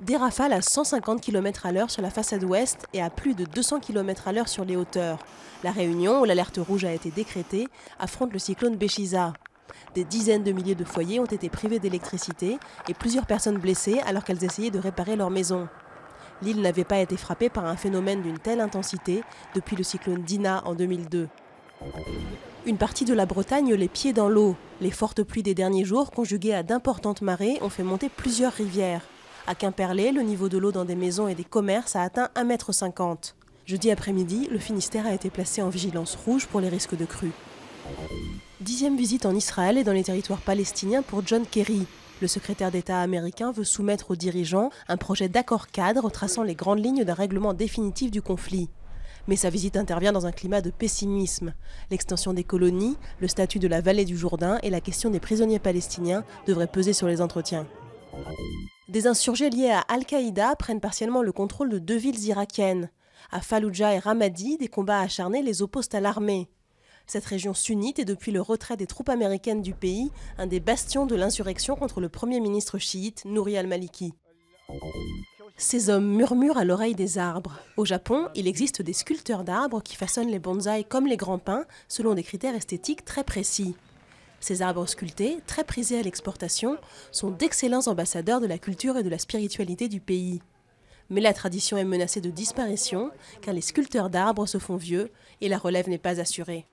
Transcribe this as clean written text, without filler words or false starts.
Des rafales à 150 km/h sur la façade ouest et à plus de 200 km/h sur les hauteurs. La Réunion, où l'alerte rouge a été décrétée, affronte le cyclone Béchiza. Des dizaines de milliers de foyers ont été privés d'électricité et plusieurs personnes blessées alors qu'elles essayaient de réparer leur maison. L'île n'avait pas été frappée par un phénomène d'une telle intensité depuis le cyclone Dina en 2002. Une partie de la Bretagne les pieds dans l'eau. Les fortes pluies des derniers jours, conjuguées à d'importantes marées, ont fait monter plusieurs rivières. À Quimperlé, le niveau de l'eau dans des maisons et des commerces a atteint 1,50 m. Jeudi après-midi, le Finistère a été placé en vigilance rouge pour les risques de crue. 10e visite en Israël et dans les territoires palestiniens pour John Kerry. Le secrétaire d'État américain veut soumettre aux dirigeants un projet d'accord cadre traçant les grandes lignes d'un règlement définitif du conflit. Mais sa visite intervient dans un climat de pessimisme. L'extension des colonies, le statut de la vallée du Jourdain et la question des prisonniers palestiniens devraient peser sur les entretiens. Des insurgés liés à Al-Qaïda prennent partiellement le contrôle de 2 villes irakiennes. À Falloujah et Ramadi, des combats acharnés les opposent à l'armée. Cette région sunnite est depuis le retrait des troupes américaines du pays un des bastions de l'insurrection contre le premier ministre chiite Nouri al-Maliki. Ces hommes murmurent à l'oreille des arbres. Au Japon, il existe des sculpteurs d'arbres qui façonnent les bonsaïs comme les grands pins selon des critères esthétiques très précis. Ces arbres sculptés, très prisés à l'exportation, sont d'excellents ambassadeurs de la culture et de la spiritualité du pays. Mais la tradition est menacée de disparition car les sculpteurs d'arbres se font vieux et la relève n'est pas assurée.